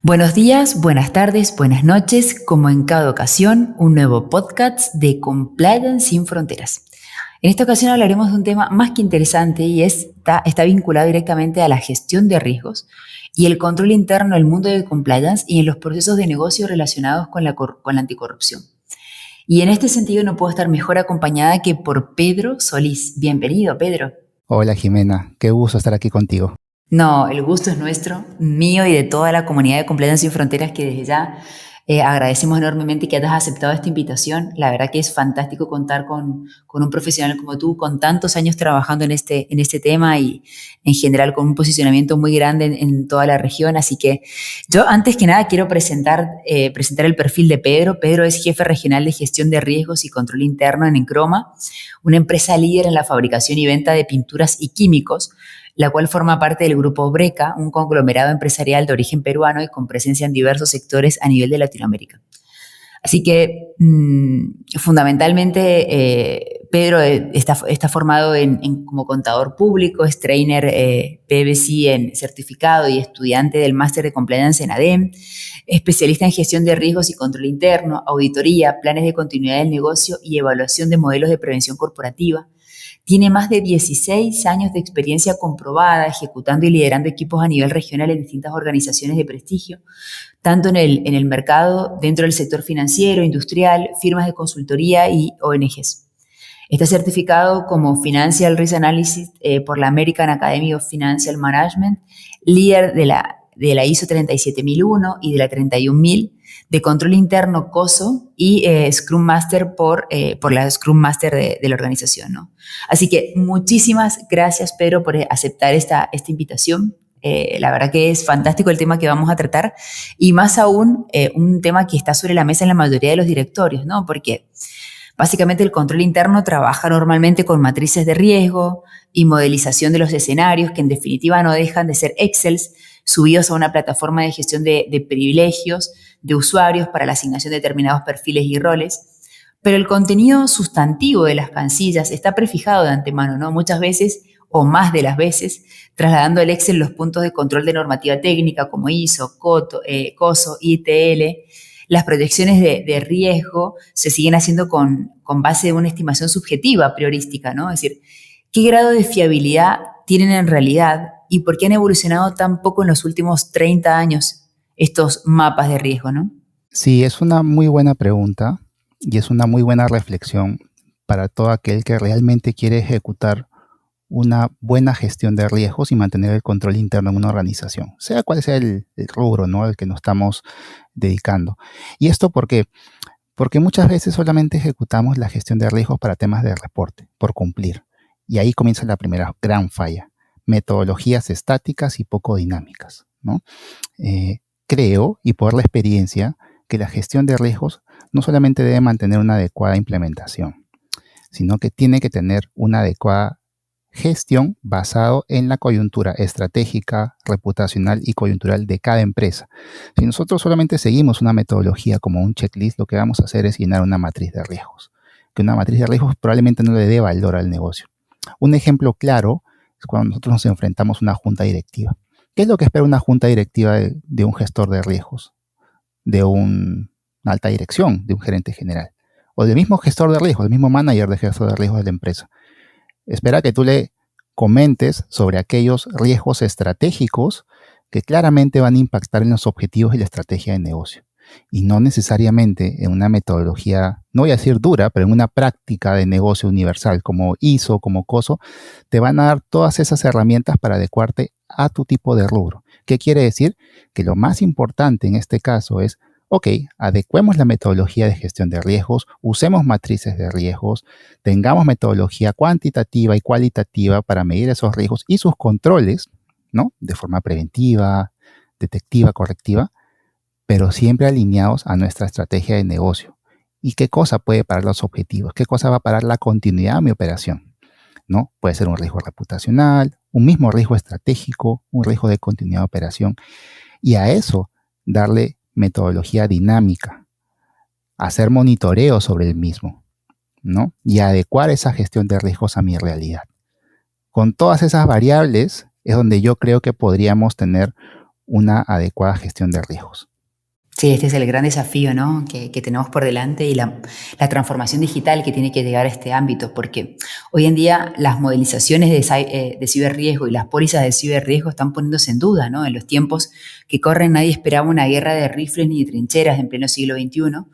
Buenos días, buenas tardes, buenas noches, como en cada ocasión, un nuevo podcast de Compliance sin Fronteras. En esta ocasión hablaremos de un tema más que interesante y está vinculado directamente a la gestión de riesgos y el control interno del mundo de compliance y en los procesos de negocio relacionados con la anticorrupción. Y en este sentido no puedo estar mejor acompañada que por Pedro Solís. Bienvenido, Pedro. Hola Jimena, qué gusto estar aquí contigo. No, el gusto es nuestro, mío y de toda la comunidad de Compliance Sin Fronteras, que desde ya agradecemos enormemente que hayas aceptado esta invitación. La verdad que es fantástico contar con un profesional como tú, con tantos años trabajando en este tema y en general con un posicionamiento muy grande en toda la región. Así que yo antes que nada quiero presentar el perfil de Pedro. Pedro es jefe regional de gestión de riesgos y control interno en Encroma, una empresa líder en la fabricación y venta de pinturas y químicos, la cual forma parte del grupo Breca, un conglomerado empresarial de origen peruano y con presencia en diversos sectores a nivel de Latinoamérica. Así que fundamentalmente Pedro está formado como contador público, es trainer PwC en certificado y estudiante del máster de compliance en ADEM, especialista en gestión de riesgos y control interno, auditoría, planes de continuidad del negocio y evaluación de modelos de prevención corporativa. Tiene más de 16 años de experiencia comprobada ejecutando y liderando equipos a nivel regional en distintas organizaciones de prestigio, tanto en el mercado, dentro del sector financiero, industrial, firmas de consultoría y ONGs. Está certificado como Financial Risk Analysis por la American Academy of Financial Management, líder de la ISO 37001 y de la 31000, de control interno COSO y Scrum Master por la Scrum Master de la organización, ¿no? Así que muchísimas gracias, Pedro, por aceptar esta invitación. La verdad que es fantástico el tema que vamos a tratar y más aún un tema que está sobre la mesa en la mayoría de los directorios, ¿no? Porque básicamente el control interno trabaja normalmente con matrices de riesgo y modelización de los escenarios que en definitiva no dejan de ser Excels subidos a una plataforma de gestión de privilegios de usuarios para la asignación de determinados perfiles y roles. Pero el contenido sustantivo de las casillas está prefijado de antemano, ¿no? Muchas veces o más de las veces, trasladando al Excel los puntos de control de normativa técnica como ISO, COSO, ITL. Las proyecciones de riesgo se siguen haciendo con base de una estimación subjetiva, priorística, ¿no? Es decir, ¿qué grado de fiabilidad tienen en realidad y por qué han evolucionado tan poco en los últimos 30 años estos mapas de riesgo, ¿no? Sí, es una muy buena pregunta y es una muy buena reflexión para todo aquel que realmente quiere ejecutar una buena gestión de riesgos y mantener el control interno en una organización, sea cual sea el rubro, ¿no?, al que nos estamos dedicando. ¿Y esto por qué? Porque muchas veces solamente ejecutamos la gestión de riesgos para temas de reporte, por cumplir. Y ahí comienza la primera gran falla: metodologías estáticas y poco dinámicas, ¿no? Creo, y por la experiencia, que la gestión de riesgos no solamente debe mantener una adecuada implementación, sino que tiene que tener una adecuada gestión basado en la coyuntura estratégica, reputacional y coyuntural de cada empresa. Si nosotros solamente seguimos una metodología como un checklist, lo que vamos a hacer es llenar una matriz de riesgos, que una matriz de riesgos probablemente no le dé valor al negocio. Un ejemplo claro es cuando nosotros nos enfrentamos a una junta directiva. ¿Qué es lo que espera una junta directiva de un gestor de riesgos, de una alta dirección, de un gerente general, o del mismo gestor de riesgos, del mismo manager de gestor de riesgos de la empresa? Espera que tú le comentes sobre aquellos riesgos estratégicos que claramente van a impactar en los objetivos y la estrategia de negocio. Y no necesariamente en una metodología, no voy a decir dura, pero en una práctica de negocio universal como ISO, como COSO, te van a dar todas esas herramientas para adecuarte a tu tipo de rubro. ¿Qué quiere decir? Que lo más importante en este caso es: ok, adecuemos la metodología de gestión de riesgos, usemos matrices de riesgos, tengamos metodología cuantitativa y cualitativa para medir esos riesgos y sus controles, ¿no?, de forma preventiva, detectiva, correctiva, pero siempre alineados a nuestra estrategia de negocio. ¿Y qué cosa puede parar los objetivos? ¿Qué cosa va a parar la continuidad de mi operación? ¿No? Puede ser un riesgo reputacional, un mismo riesgo estratégico, un riesgo de continuidad de operación. Y a eso darle metodología dinámica, hacer monitoreo sobre el mismo, ¿no?, y adecuar esa gestión de riesgos a mi realidad. Con todas esas variables es donde yo creo que podríamos tener una adecuada gestión de riesgos. Sí, este es el gran desafío, ¿no? que tenemos por delante y la transformación digital que tiene que llegar a este ámbito, porque hoy en día las modelizaciones de ciberriesgo y las pólizas de ciberriesgo están poniéndose en duda, ¿no? En los tiempos que corren nadie esperaba una guerra de rifles ni de trincheras en pleno siglo XXI.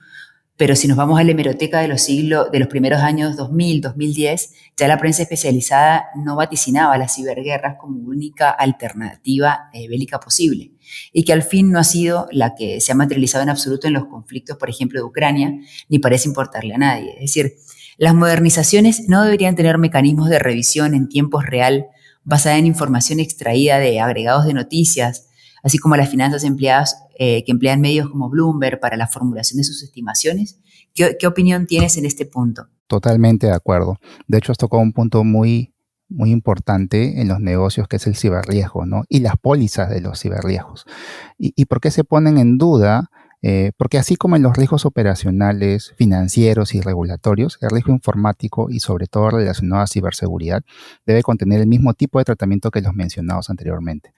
Pero si nos vamos a la hemeroteca de los primeros años 2000, 2010, ya la prensa especializada no vaticinaba las ciberguerras como única alternativa bélica posible y que al fin no ha sido la que se ha materializado en absoluto en los conflictos, por ejemplo, de Ucrania, ni parece importarle a nadie. Es decir, las modernizaciones no deberían tener mecanismos de revisión en tiempo real basada en información extraída de agregados de noticias, así como las finanzas empleadas que emplean medios como Bloomberg para la formulación de sus estimaciones. ¿Qué opinión tienes en este punto? Totalmente de acuerdo. De hecho, has tocado un punto muy, muy importante en los negocios, que es el ciberriesgo, ¿no? Y las pólizas de los ciberriesgos. ¿Y por qué se ponen en duda? Porque así como en los riesgos operacionales, financieros y regulatorios, el riesgo informático y sobre todo relacionado a ciberseguridad debe contener el mismo tipo de tratamiento que los mencionados anteriormente,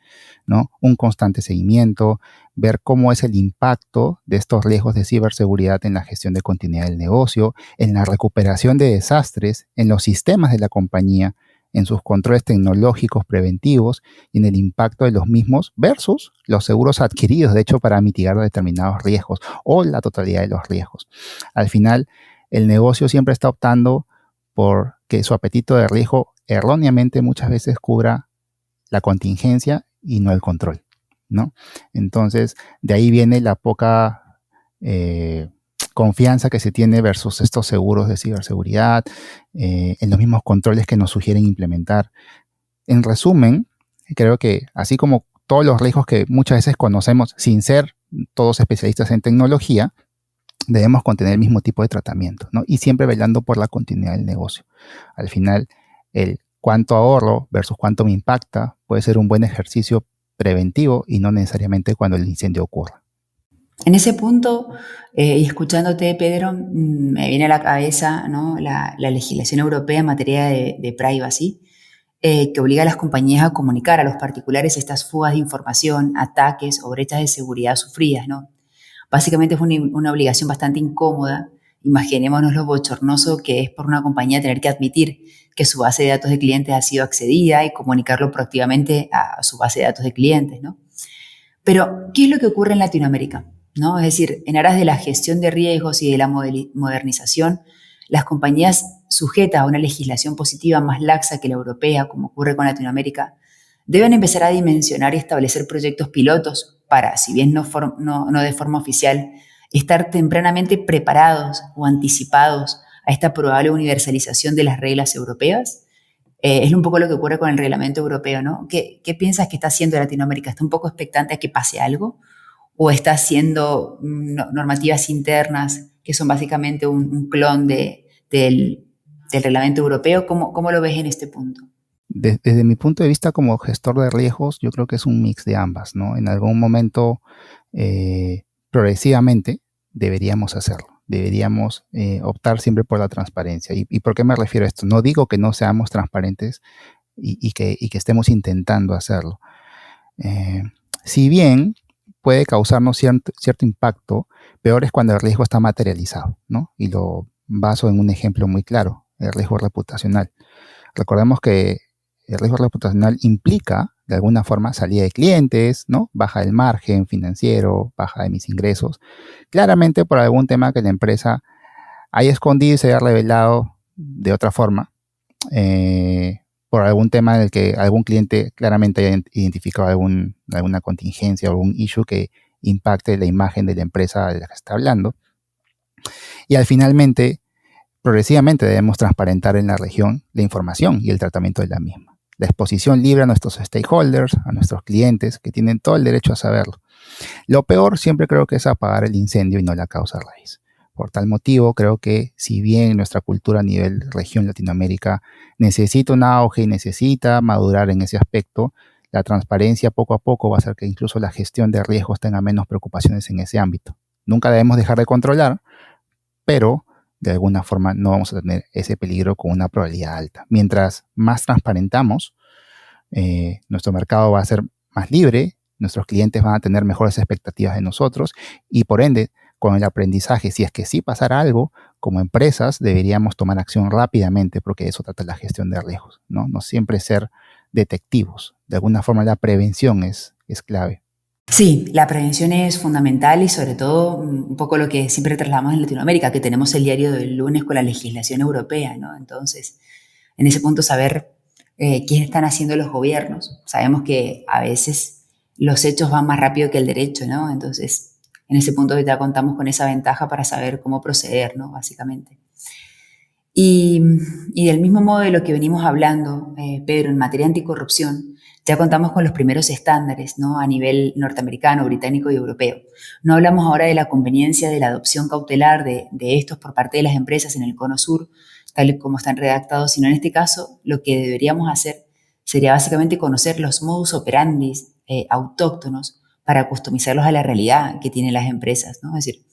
¿no? Un constante seguimiento, ver cómo es el impacto de estos riesgos de ciberseguridad en la gestión de continuidad del negocio, en la recuperación de desastres, en los sistemas de la compañía, en sus controles tecnológicos preventivos y en el impacto de los mismos versus los seguros adquiridos, de hecho, para mitigar determinados riesgos o la totalidad de los riesgos. Al final, el negocio siempre está optando por que su apetito de riesgo erróneamente muchas veces cubra la contingencia y no el control, ¿no? Entonces, de ahí viene la poca confianza que se tiene versus estos seguros de ciberseguridad, en los mismos controles que nos sugieren implementar. En resumen, creo que así como todos los riesgos que muchas veces conocemos sin ser todos especialistas en tecnología, debemos contener el mismo tipo de tratamiento, ¿no? Y siempre velando por la continuidad del negocio. Al final, el cuánto ahorro versus cuánto me impacta puede ser un buen ejercicio preventivo y no necesariamente cuando el incendio ocurra. En ese punto, y escuchándote, Pedro, me viene a la cabeza, ¿no? la legislación europea en materia de privacy, que obliga a las compañías a comunicar a los particulares estas fugas de información, ataques o brechas de seguridad sufridas, ¿no? Básicamente es una obligación bastante incómoda. Imaginémonos lo bochornoso que es por una compañía tener que admitir que su base de datos de clientes ha sido accedida y comunicarlo proactivamente a su base de datos de clientes, ¿no? Pero, ¿qué es lo que ocurre en Latinoamérica? ¿No? Es decir, en aras de la gestión de riesgos y de la modernización, las compañías sujetas a una legislación positiva más laxa que la europea, como ocurre con Latinoamérica, deben empezar a dimensionar y establecer proyectos pilotos para, si bien no de forma oficial, estar tempranamente preparados o anticipados a esta probable universalización de las reglas europeas. Es un poco lo que ocurre con el reglamento europeo, ¿no? ¿Qué piensas que está haciendo Latinoamérica? ¿Está un poco expectante a que pase algo? ¿O está haciendo normativas internas que son básicamente un clon del reglamento europeo? ¿Cómo lo ves en este punto? Desde mi punto de vista como gestor de riesgos, yo creo que es un mix de ambas, ¿no? En algún momento, progresivamente, deberíamos hacerlo. Deberíamos optar siempre por la transparencia. ¿Y por qué me refiero a esto? No digo que no seamos transparentes y que estemos intentando hacerlo. Si bien puede causarnos cierto impacto, peor es cuando el riesgo está materializado, ¿no? Y lo baso en un ejemplo muy claro, el riesgo reputacional. Recordemos que el riesgo reputacional implica, de alguna forma, salida de clientes, ¿no? Baja del margen financiero, baja de mis ingresos. Claramente por algún tema que la empresa haya escondido y se haya revelado de otra forma, por algún tema en el que algún cliente claramente haya identificado alguna contingencia o algún issue que impacte la imagen de la empresa de la que está hablando. Y finalmente, progresivamente debemos transparentar en la región la información y el tratamiento de la misma. La exposición libre a nuestros stakeholders, a nuestros clientes, que tienen todo el derecho a saberlo. Lo peor siempre creo que es apagar el incendio y no la causa raíz. Por tal motivo, creo que si bien nuestra cultura a nivel región Latinoamérica necesita un auge y necesita madurar en ese aspecto, la transparencia poco a poco va a hacer que incluso la gestión de riesgos tenga menos preocupaciones en ese ámbito. Nunca debemos dejar de controlar, pero de alguna forma no vamos a tener ese peligro con una probabilidad alta. Mientras más transparentamos, nuestro mercado va a ser más libre nuestros clientes van a tener mejores expectativas de nosotros y por ende, con el aprendizaje, si es que sí pasara algo, como empresas deberíamos tomar acción rápidamente porque de eso trata la gestión de riesgos, ¿no? No siempre ser detectivos. De alguna forma la prevención es clave. Sí, la prevención es fundamental y sobre todo un poco lo que siempre trasladamos en Latinoamérica, que tenemos el diario del lunes con la legislación europea, ¿no? Entonces, en ese punto saber qué están haciendo los gobiernos. Sabemos que a veces los hechos van más rápido que el derecho, ¿no? Entonces, en ese punto ya contamos con esa ventaja para saber cómo proceder, ¿no? Básicamente. Y, y del mismo modo de lo que venimos hablando, Pedro, en materia anticorrupción, ya contamos con los primeros estándares, ¿no? A nivel norteamericano, británico y europeo. No hablamos ahora de la conveniencia de la adopción cautelar de estos por parte de las empresas en el Cono Sur, tal y como están redactados, sino en este caso lo que deberíamos hacer sería básicamente conocer los modus operandi autóctonos para customizarlos a la realidad que tienen las empresas, ¿no? Es decir,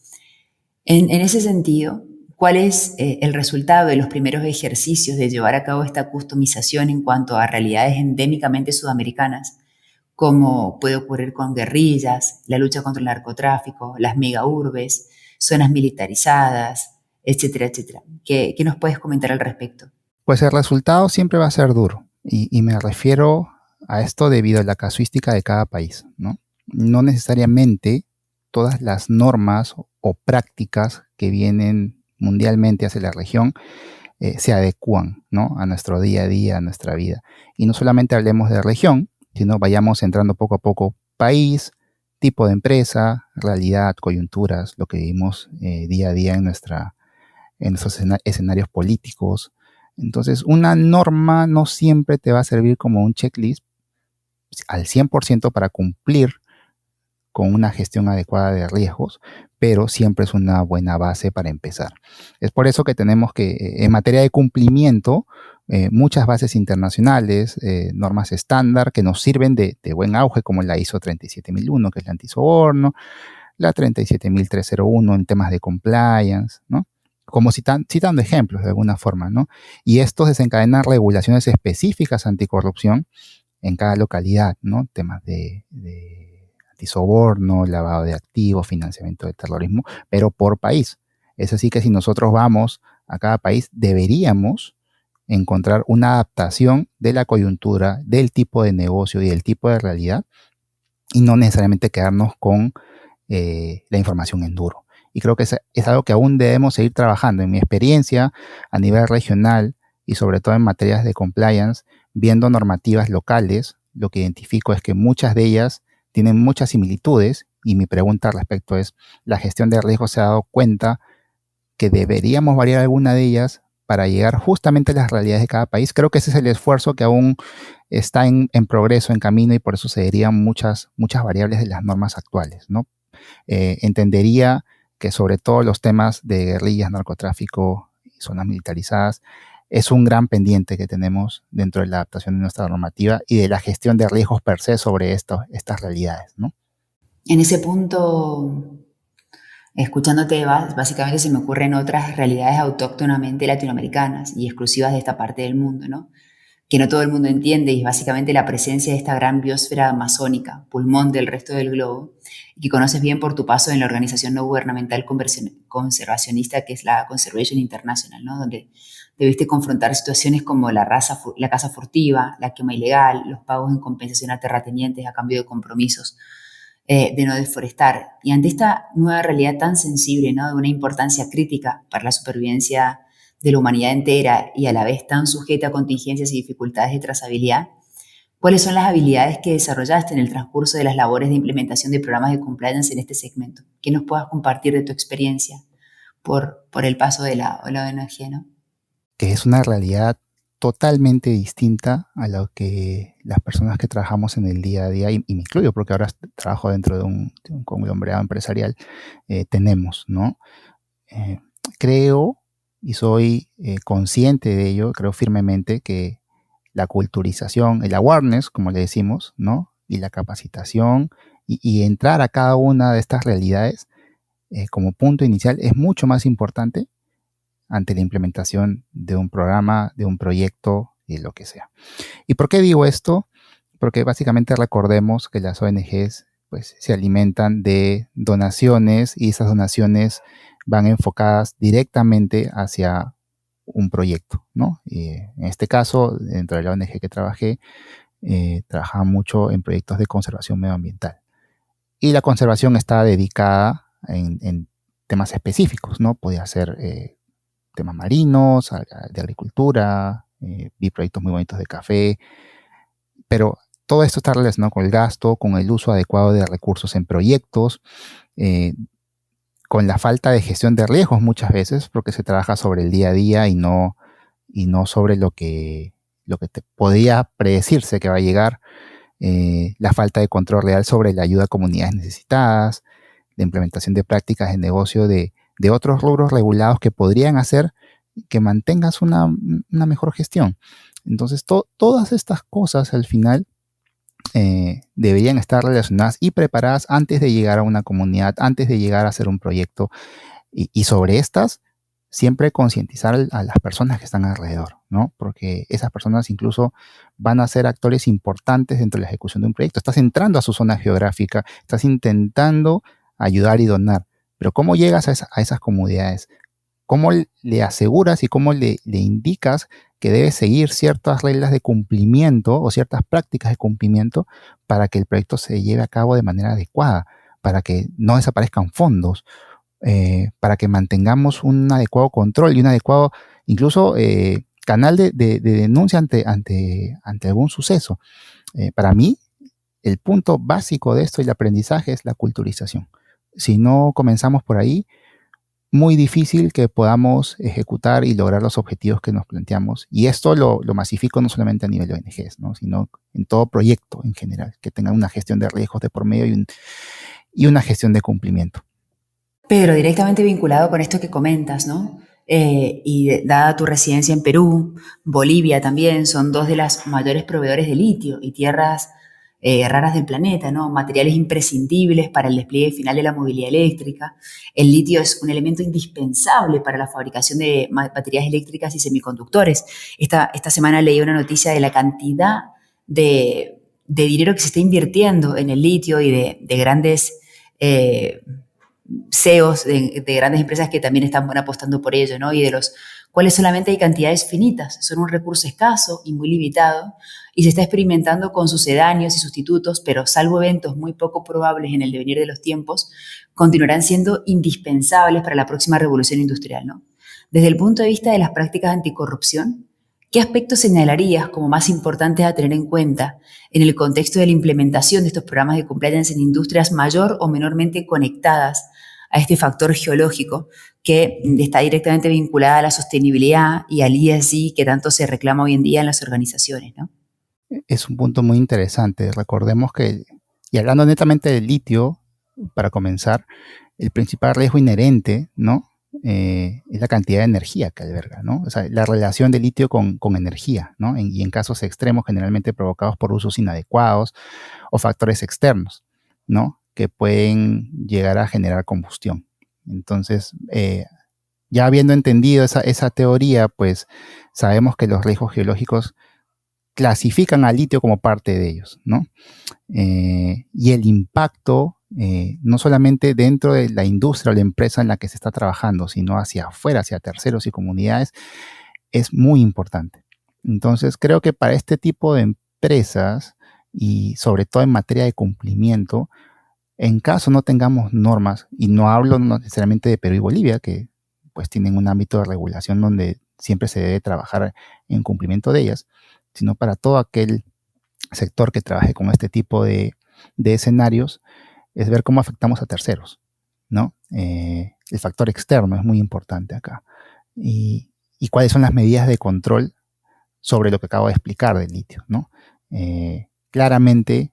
en ese sentido, ¿cuál es el resultado de los primeros ejercicios de llevar a cabo esta customización en cuanto a realidades endémicamente sudamericanas, como puede ocurrir con guerrillas, la lucha contra el narcotráfico, las megaurbes, zonas militarizadas, etcétera, etcétera? ¿Qué nos puedes comentar al respecto? Pues el resultado siempre va a ser duro y me refiero a esto debido a la casuística de cada país, ¿no? No necesariamente todas las normas o prácticas que vienen mundialmente hacia la región se adecúan, ¿no? A nuestro día a día, a nuestra vida. Y no solamente hablemos de región, sino vayamos entrando poco a poco país, tipo de empresa, realidad, coyunturas, lo que vivimos día a día en nuestros escenarios políticos. Entonces, una norma no siempre te va a servir como un checklist al 100% para cumplir con una gestión adecuada de riesgos, pero siempre es una buena base para empezar. Es por eso que tenemos que, en materia de cumplimiento, muchas bases internacionales, normas estándar que nos sirven de buen auge, como la ISO 37001, que es la antisoborno, la 37301 en temas de compliance, ¿no? Como citando ejemplos de alguna forma, ¿no? Y estos desencadenan regulaciones específicas anticorrupción en cada localidad, ¿no? Temas de antisoborno, lavado de activos, financiamiento del terrorismo, pero por país. Es así que si nosotros vamos a cada país, deberíamos encontrar una adaptación de la coyuntura, del tipo de negocio y del tipo de realidad, y no necesariamente quedarnos con la información en duro. Y creo que es algo que aún debemos seguir trabajando. En mi experiencia a nivel regional y sobre todo en materias de compliance, viendo normativas locales, lo que identifico es que muchas de ellas tienen muchas similitudes y mi pregunta al respecto es, ¿la gestión de riesgos se ha dado cuenta que deberíamos variar alguna de ellas para llegar justamente a las realidades de cada país? Creo que ese es el esfuerzo que aún está en progreso, en camino, y por eso se dirían muchas variables de las normas actuales, ¿no? Entendería que sobre todo los temas de guerrillas, narcotráfico y zonas militarizadas es un gran pendiente que tenemos dentro de la adaptación de nuestra normativa y de la gestión de riesgos per se sobre estas realidades, ¿no? En ese punto, escuchándote, básicamente se me ocurren otras realidades autóctonamente latinoamericanas y exclusivas de esta parte del mundo, ¿no? Que no todo el mundo entiende, y es básicamente la presencia de esta gran biosfera amazónica, pulmón del resto del globo, y que conoces bien por tu paso en la organización no gubernamental conservacionista que es la Conservation International, ¿no? Donde debiste confrontar situaciones como la caza furtiva, la quema ilegal, los pagos en compensación a terratenientes a cambio de compromisos de no deforestar. Y ante esta nueva realidad tan sensible, ¿no? De una importancia crítica para la supervivencia de la humanidad entera y a la vez tan sujeta a contingencias y dificultades de trazabilidad, ¿cuáles son las habilidades que desarrollaste en el transcurso de las labores de implementación de programas de compliance en este segmento? Que nos puedas compartir de tu experiencia por el paso de la ONG, ¿no? Que es una realidad totalmente distinta a lo que las personas que trabajamos en el día a día, y me incluyo porque ahora trabajo dentro de un conglomerado empresarial, tenemos, ¿no? Creo y soy consciente de ello, creo firmemente que la culturización, el awareness, como le decimos, ¿no? Y la capacitación y entrar a cada una de estas realidades como punto inicial es mucho más importante ante la implementación de un programa, de un proyecto y lo que sea. ¿Y por qué digo esto? porque básicamente recordemos que las ONGs pues, se alimentan de donaciones y esas donaciones van enfocadas directamente hacia un proyecto, ¿no? Y en este caso, dentro de la ONG que trabajé, trabajaba mucho en proyectos de conservación medioambiental. Y la conservación está dedicada en temas específicos, ¿no? Podía ser temas marinos, de agricultura, vi proyectos muy bonitos de café, pero todo esto está relacionado con el gasto, con el uso adecuado de recursos en proyectos, eh, con la falta de gestión de riesgos muchas veces, porque se trabaja sobre el día a día y no sobre lo que te podía predecirse que va a llegar, la falta de control real sobre la ayuda a comunidades necesitadas, la implementación de prácticas de negocio de otros rubros regulados que podrían hacer que mantengas una mejor gestión. Entonces, todas estas cosas al final deberían estar relacionadas y preparadas antes de llegar a una comunidad, antes de llegar a hacer un proyecto. Y sobre estas, siempre concientizar a las personas que están alrededor, ¿no? Porque esas personas incluso van a ser actores importantes dentro de la ejecución de un proyecto. Estás entrando a su zona geográfica, estás intentando ayudar y donar, pero ¿cómo llegas a esas comunidades? ¿Cómo le aseguras y cómo le indicas que debe seguir ciertas reglas de cumplimiento o ciertas prácticas de cumplimiento para que el proyecto se lleve a cabo de manera adecuada, para que no desaparezcan fondos, para que mantengamos un adecuado control y un adecuado, incluso, canal de denuncia ante algún suceso? Para mí, el punto básico de esto y el aprendizaje es la culturización. Si no comenzamos por ahí, muy difícil que podamos ejecutar y lograr los objetivos que nos planteamos. Y esto lo masifico no solamente a nivel de ONGs, ¿no? Sino en todo proyecto en general, que tenga una gestión de riesgos de por medio y una gestión de cumplimiento. Pedro, directamente vinculado con esto que comentas, ¿no? Dada tu residencia en Perú, Bolivia también, son dos de las mayores proveedores de litio y tierras raras del planeta, ¿no? Materiales imprescindibles para el despliegue final de la movilidad eléctrica. El litio es un elemento indispensable para la fabricación de baterías eléctricas y semiconductores. Esta semana leí una noticia de la cantidad de dinero que se está invirtiendo en el litio y de grandes CEOs de grandes empresas que también están apostando por ello, ¿no? Y de los cuales solamente hay cantidades finitas, son un recurso escaso y muy limitado, y se está experimentando con sucedáneos y sustitutos, pero salvo eventos muy poco probables en el devenir de los tiempos, continuarán siendo indispensables para la próxima revolución industrial, ¿no? Desde el punto de vista de las prácticas anticorrupción, ¿qué aspectos señalarías como más importantes a tener en cuenta en el contexto de la implementación de estos programas de compliance en industrias mayor o menormente conectadas a este factor geológico que está directamente vinculada a la sostenibilidad y al ESG que tanto se reclama hoy en día en las organizaciones, ¿no? Es un punto muy interesante. Recordemos que, y hablando netamente del litio, para comenzar, el principal riesgo inherente, ¿no? Es la cantidad de energía que alberga, ¿no? O sea, la relación de litio con energía, ¿no? Y en casos extremos, generalmente provocados por usos inadecuados o factores externos, ¿no? Que pueden llegar a generar combustión. Entonces, ya habiendo entendido esa teoría, pues sabemos que los riesgos geológicos clasifican al litio como parte de ellos, ¿no? Y el impacto, no solamente dentro de la industria o la empresa en la que se está trabajando, sino hacia afuera, hacia terceros y comunidades, es muy importante. Entonces, creo que para este tipo de empresas, y sobre todo en materia de cumplimiento, en caso no tengamos normas, y no hablo necesariamente de Perú y Bolivia, que pues tienen un ámbito de regulación donde siempre se debe trabajar en cumplimiento de ellas, sino para todo aquel sector que trabaje con este tipo de escenarios, es ver cómo afectamos a terceros, ¿no? El factor externo es muy importante acá. Y cuáles son las medidas de control sobre lo que acabo de explicar del litio, ¿no? Claramente,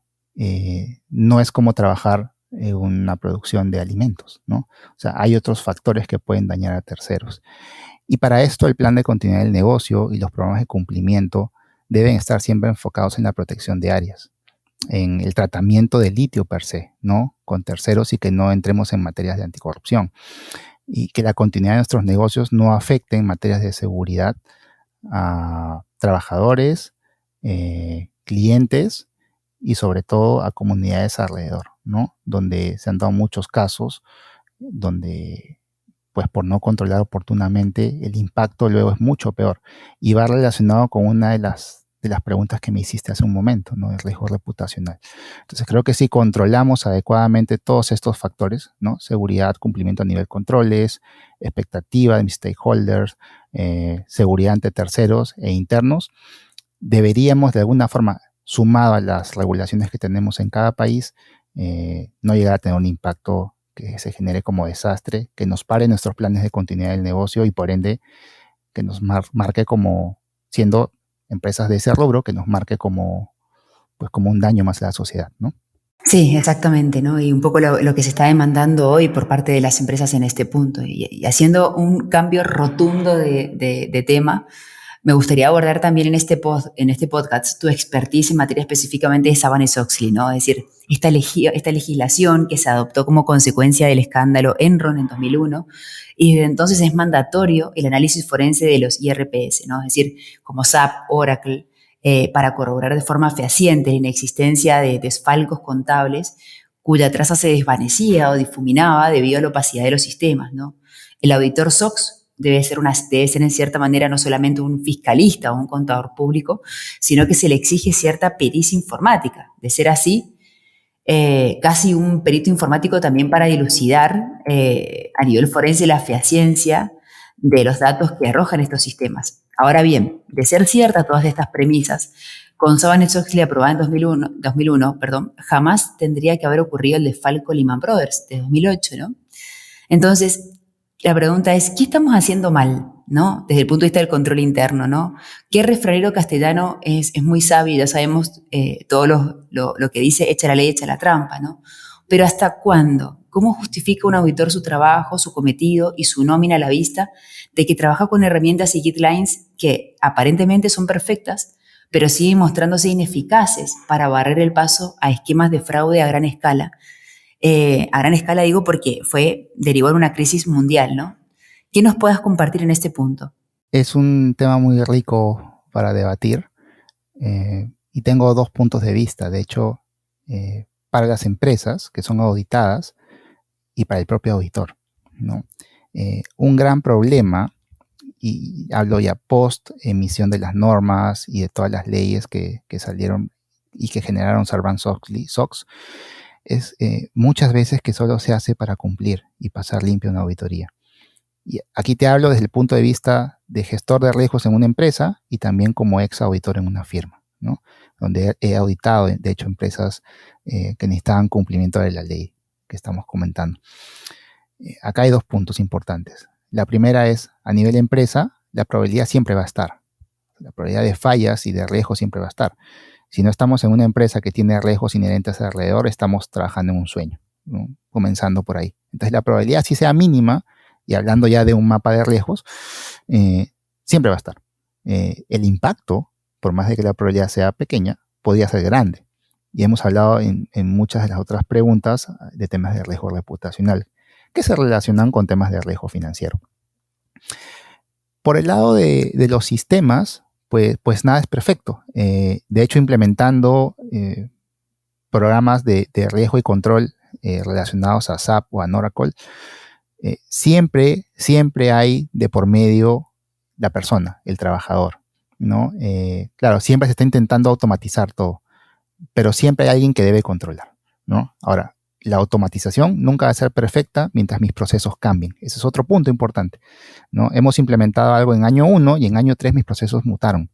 no es como trabajar en una producción de alimentos, ¿no? O sea, hay otros factores que pueden dañar a terceros. Y para esto, el plan de continuidad del negocio y los programas de cumplimiento deben estar siempre enfocados en la protección de áreas, en el tratamiento del litio per se, ¿no? Con terceros, y que no entremos en materias de anticorrupción. Y que la continuidad de nuestros negocios no afecte en materias de seguridad, a trabajadores, clientes y sobre todo a comunidades alrededor, ¿no? Donde se han dado muchos casos donde, pues por no controlar oportunamente, el impacto luego es mucho peor. Y va relacionado con una de las preguntas que me hiciste hace un momento, ¿no? El riesgo reputacional. Entonces creo que si controlamos adecuadamente todos estos factores, ¿no? Seguridad, cumplimiento a nivel controles, expectativa de mis stakeholders, seguridad ante terceros e internos, deberíamos de alguna forma, sumado a las regulaciones que tenemos en cada país, no llegar a tener un impacto que se genere como desastre, que nos pare nuestros planes de continuidad del negocio y por ende que nos marque como, siendo empresas de ese rubro, que nos marque como, pues como un daño más a la sociedad, ¿no? Sí, exactamente, ¿no? Y un poco lo que se está demandando hoy por parte de las empresas en este punto. Y haciendo un cambio rotundo de tema, me gustaría abordar también en este podcast tu expertise en materia específicamente de Sarbanes-Oxley, ¿no? Es decir, esta legislación que se adoptó como consecuencia del escándalo Enron en 2001, y desde entonces es mandatorio el análisis forense de los IRPS, ¿no? Es decir, como SAP, Oracle, para corroborar de forma fehaciente la inexistencia de desfalcos contables cuya traza se desvanecía o difuminaba debido a la opacidad de los sistemas, ¿no? El auditor SOX debe ser en cierta manera no solamente un fiscalista o un contador público, sino que se le exige cierta pericia informática. De ser así, casi un perito informático también para dilucidar a nivel forense la fehaciencia de los datos que arrojan estos sistemas. Ahora bien, de ser ciertas todas estas premisas, con Sarbanes-Oxley aprobada en 2001, jamás tendría que haber ocurrido el desfalco Lehman Brothers de 2008, ¿no? Entonces, la pregunta es, ¿qué estamos haciendo mal, ¿no? Desde el punto de vista del control interno, ¿no? ¿Qué refranero castellano es muy sabio? Ya sabemos todo lo que dice, echa la ley, echa la trampa, ¿no? Pero ¿hasta cuándo? ¿Cómo justifica un auditor su trabajo, su cometido y su nómina a la vista de que trabaja con herramientas y guidelines que aparentemente son perfectas, pero siguen mostrándose ineficaces para barrer el paso a esquemas de fraude a gran escala? A gran escala digo porque derivó en una crisis mundial, ¿no? ¿Qué nos puedas compartir en este punto? Es un tema muy rico para debatir y tengo dos puntos de vista. De hecho, para las empresas que son auditadas y para el propio auditor, ¿no? Un gran problema, y hablo ya post emisión de las normas y de todas las leyes que salieron y que generaron Sarbanes-Oxley, SOX, es muchas veces que solo se hace para cumplir y pasar limpio una auditoría. Y aquí te hablo desde el punto de vista de gestor de riesgos en una empresa y también como ex auditor en una firma, ¿no? Donde he auditado, de hecho, empresas que necesitaban cumplimiento de la ley que estamos comentando. Acá hay dos puntos importantes. La primera es, a nivel empresa, la probabilidad siempre va a estar. La probabilidad de fallas y de riesgos siempre va a estar. Si no estamos en una empresa que tiene riesgos inherentes alrededor, estamos trabajando en un sueño, ¿no? Comenzando por ahí. Entonces, la probabilidad, si sea mínima, y hablando ya de un mapa de riesgos, siempre va a estar. El impacto, por más de que la probabilidad sea pequeña, podría ser grande. Y hemos hablado en muchas de las otras preguntas de temas de riesgo reputacional, que se relacionan con temas de riesgo financiero. Por el lado de los sistemas, pues nada es perfecto. De hecho, implementando programas de riesgo y control relacionados a SAP o a Oracle, siempre hay de por medio la persona, el trabajador, ¿no? Claro, siempre se está intentando automatizar todo, pero siempre hay alguien que debe controlar, ¿no? Ahora, la automatización nunca va a ser perfecta mientras mis procesos cambien. Ese es otro punto importante, ¿no? Hemos implementado algo en año 1 y en año 3 mis procesos mutaron,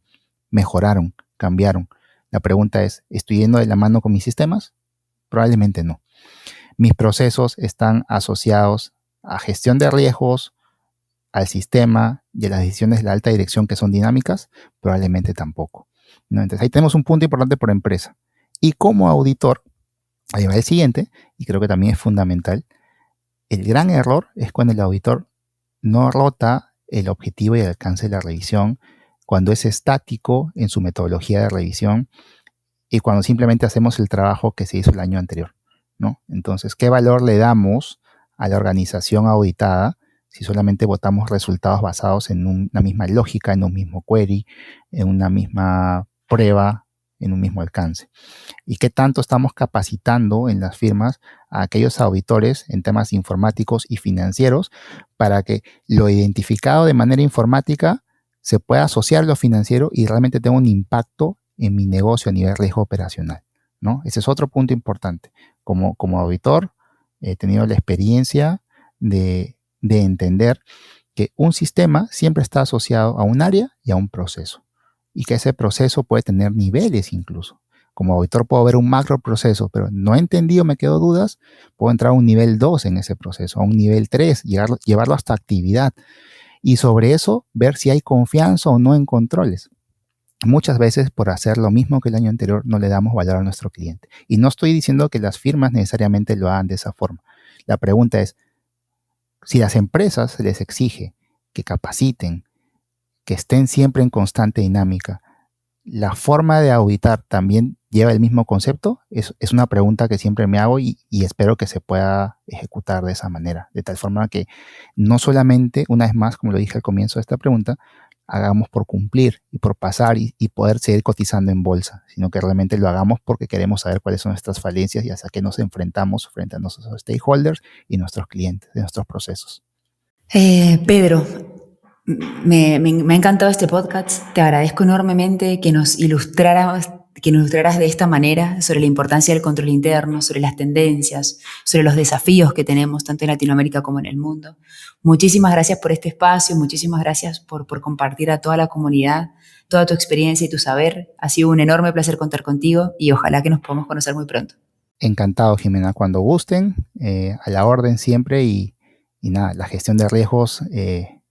mejoraron, cambiaron. La pregunta es, ¿estoy yendo de la mano con mis sistemas? Probablemente no. Mis procesos están asociados a gestión de riesgos, al sistema y a las decisiones de la alta dirección que son dinámicas, probablemente tampoco, ¿no? Entonces ahí tenemos un punto importante por empresa. Y como auditor, ahí va el siguiente, y creo que también es fundamental, el gran error es cuando el auditor no rota el objetivo y el alcance de la revisión, cuando es estático en su metodología de revisión y cuando simplemente hacemos el trabajo que se hizo el año anterior, ¿no? Entonces, ¿qué valor le damos a la organización auditada si solamente votamos resultados basados en una misma lógica, en un mismo query, en una misma prueba en un mismo alcance. ¿Y qué tanto estamos capacitando en las firmas a aquellos auditores en temas informáticos y financieros para que lo identificado de manera informática se pueda asociar a lo financiero y realmente tenga un impacto en mi negocio a nivel riesgo operacional, ¿no? Ese es otro punto importante. Como auditor, he tenido la experiencia de entender que un sistema siempre está asociado a un área y a un proceso, y que ese proceso puede tener niveles incluso. Como auditor puedo ver un macro proceso, pero no he entendido, me quedo dudas, puedo entrar a un nivel 2 en ese proceso, a un nivel 3, llevarlo hasta actividad, y sobre eso ver si hay confianza o no en controles. Muchas veces por hacer lo mismo que el año anterior no le damos valor a nuestro cliente. Y no estoy diciendo que las firmas necesariamente lo hagan de esa forma. La pregunta es, si las empresas se les exige que capaciten, que estén siempre en constante dinámica, ¿la forma de auditar también lleva el mismo concepto? Es una pregunta que siempre me hago y espero que se pueda ejecutar de esa manera, de tal forma que no solamente, una vez más, como lo dije al comienzo de esta pregunta, hagamos por cumplir y por pasar y poder seguir cotizando en bolsa, sino que realmente lo hagamos porque queremos saber cuáles son nuestras falencias y hacia qué nos enfrentamos frente a nuestros stakeholders y nuestros clientes de nuestros procesos. Pedro, me ha encantado este podcast. Te agradezco enormemente que nos ilustraras de esta manera sobre la importancia del control interno, sobre las tendencias, sobre los desafíos que tenemos tanto en Latinoamérica como en el mundo. Muchísimas gracias por este espacio, muchísimas gracias por compartir a toda la comunidad toda tu experiencia y tu saber. Ha sido un enorme placer contar contigo y ojalá que nos podamos conocer muy pronto. Encantado, Jimena, cuando gusten, a la orden siempre y nada, la gestión de riesgos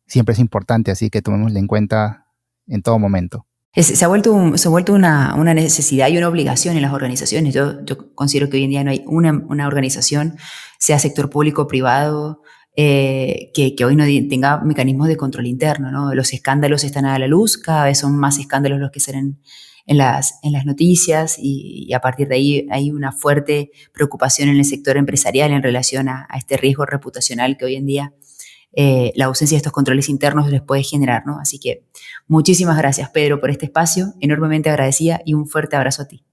siempre es importante, así que tomémosla en cuenta en todo momento. Se ha vuelto una necesidad y una obligación en las organizaciones. Yo considero que hoy en día no hay una organización, sea sector público o privado, que hoy no tenga mecanismos de control interno, ¿no? Los escándalos están a la luz, cada vez son más escándalos los que salen en las noticias y a partir de ahí hay una fuerte preocupación en el sector empresarial en relación a este riesgo reputacional que hoy en día la ausencia de estos controles internos les puede generar, ¿no? Así que muchísimas gracias, Pedro, por este espacio, enormemente agradecida y un fuerte abrazo a ti.